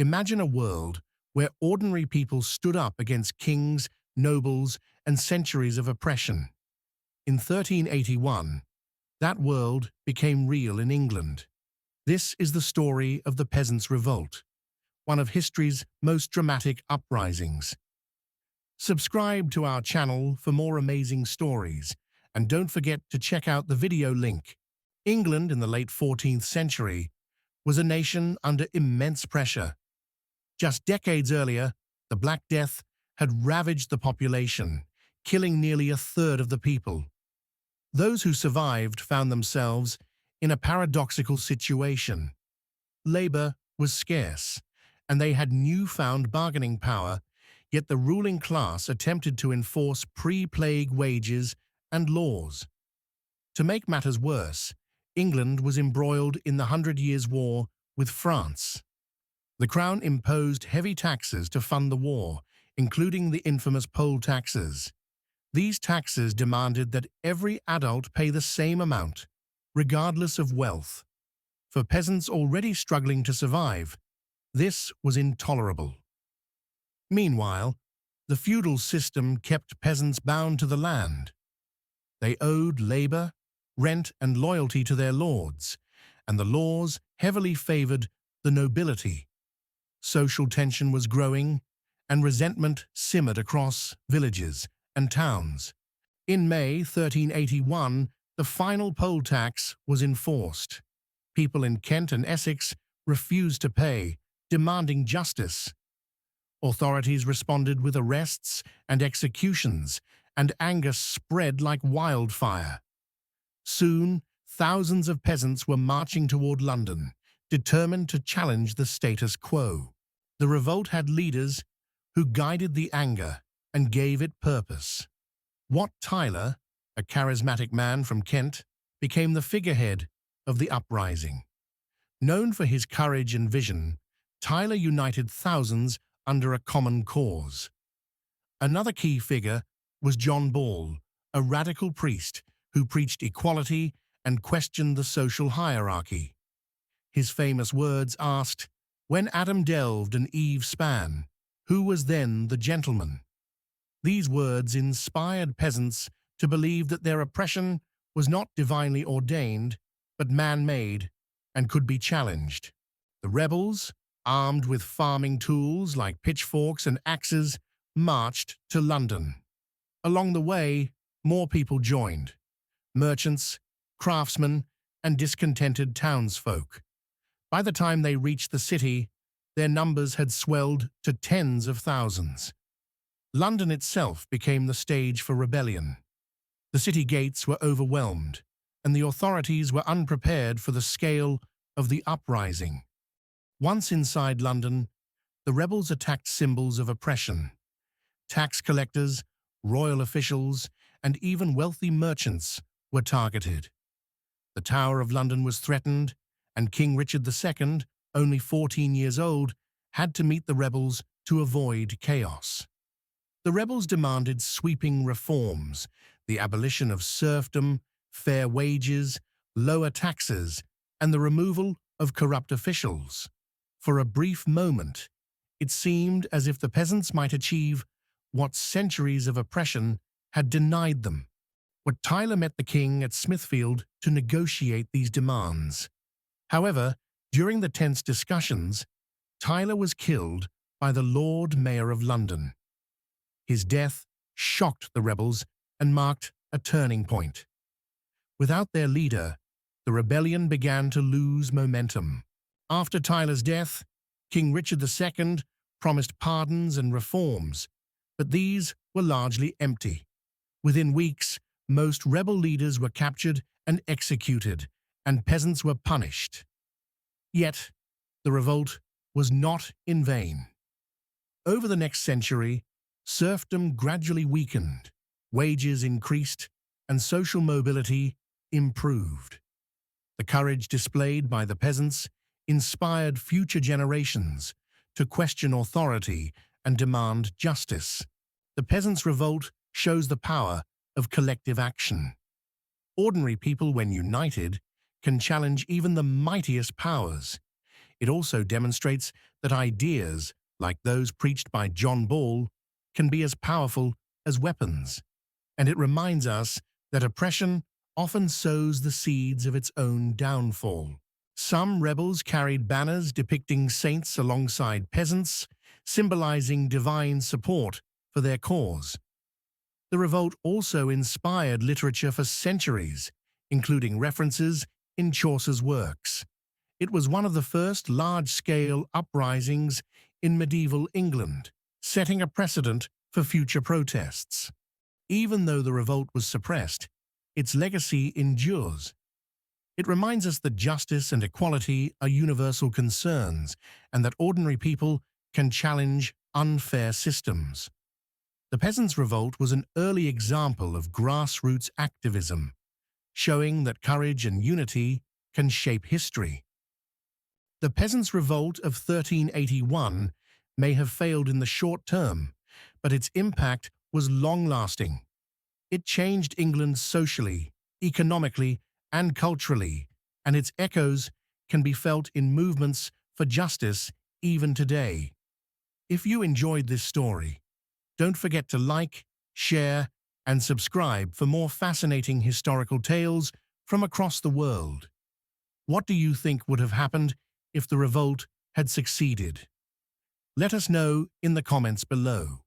Imagine a world where ordinary people stood up against kings, nobles, and centuries of oppression. In 1381, that world became real in England. This is the story of the Peasants' Revolt, one of history's most dramatic uprisings. Subscribe to our channel for more amazing stories, and don't forget to check out the video link. England in the late 14th century was a nation under immense pressure. Just decades earlier, the Black Death had ravaged the population, killing nearly a third of the people. Those who survived found themselves in a paradoxical situation. Labor was scarce, and they had newfound bargaining power, yet the ruling class attempted to enforce pre-plague wages and laws. To make matters worse, England was embroiled in the 100 Years' War with France. The Crown imposed heavy taxes to fund the war, including the infamous poll taxes. These taxes demanded that every adult pay the same amount, regardless of wealth. For peasants already struggling to survive, this was intolerable. Meanwhile, the feudal system kept peasants bound to the land. They owed labor, rent, and loyalty to their lords, and the laws heavily favored the nobility. Social tension was growing, and resentment simmered across villages and towns. In May 1381, the final poll tax was enforced. People in Kent and Essex refused to pay, demanding justice. Authorities responded with arrests and executions, and anger spread like wildfire. Soon, thousands of peasants were marching toward London, determined to challenge the status quo. The revolt had leaders who guided the anger and gave it purpose. Wat Tyler, a charismatic man from Kent, became the figurehead of the uprising. Known for his courage and vision, Tyler united thousands under a common cause. Another key figure was John Ball, a radical priest who preached equality and questioned the social hierarchy. His famous words asked, "When Adam delved and Eve span, who was then the gentleman?" These words inspired peasants to believe that their oppression was not divinely ordained, but man-made and could be challenged. The rebels, armed with farming tools like pitchforks and axes, marched to London. Along the way, more people joined: merchants, craftsmen, and discontented townsfolk. By the time they reached the city, their numbers had swelled to tens of thousands. London itself became the stage for rebellion. The city gates were overwhelmed, and the authorities were unprepared for the scale of the uprising. Once inside London, the rebels attacked symbols of oppression. Tax collectors, royal officials, and even wealthy merchants were targeted. The Tower of London was threatened, and King Richard II, only 14 years old, had to meet the rebels to avoid chaos. The rebels demanded sweeping reforms: the abolition of serfdom, fair wages, lower taxes, and the removal of corrupt officials. For a brief moment, it seemed as if the peasants might achieve what centuries of oppression had denied them. Wat Tyler met the king at Smithfield to negotiate these demands. However, during the tense discussions, Tyler was killed by the Lord Mayor of London. His death shocked the rebels and marked a turning point. Without their leader, the rebellion began to lose momentum. After Tyler's death, King Richard II promised pardons and reforms, but these were largely empty. Within weeks, most rebel leaders were captured and executed, and peasants were punished. Yet, the revolt was not in vain. Over the next century, serfdom gradually weakened, wages increased, and social mobility improved. The courage displayed by the peasants inspired future generations to question authority and demand justice. The Peasants' Revolt shows the power of collective action. Ordinary people, when united, can challenge even the mightiest powers. It also demonstrates that ideas, like those preached by John Ball, can be as powerful as weapons. And it reminds us that oppression often sows the seeds of its own downfall. Some rebels carried banners depicting saints alongside peasants, symbolizing divine support for their cause. The revolt also inspired literature for centuries, including references in Chaucer's works. It was one of the first large-scale uprisings in medieval England, setting a precedent for future protests. Even though the revolt was suppressed, its legacy endures. It reminds us that justice and equality are universal concerns and that ordinary people can challenge unfair systems. The Peasants' Revolt was an early example of grassroots activism, showing that courage and unity can shape history. The Peasants' Revolt of 1381 may have failed in the short term, but its impact was long-lasting. It changed England socially, economically, and culturally, and its echoes can be felt in movements for justice even today. If you enjoyed this story, don't forget to like, share, and subscribe for more fascinating historical tales from across the world. What do you think would have happened if the revolt had succeeded? Let us know in the comments below.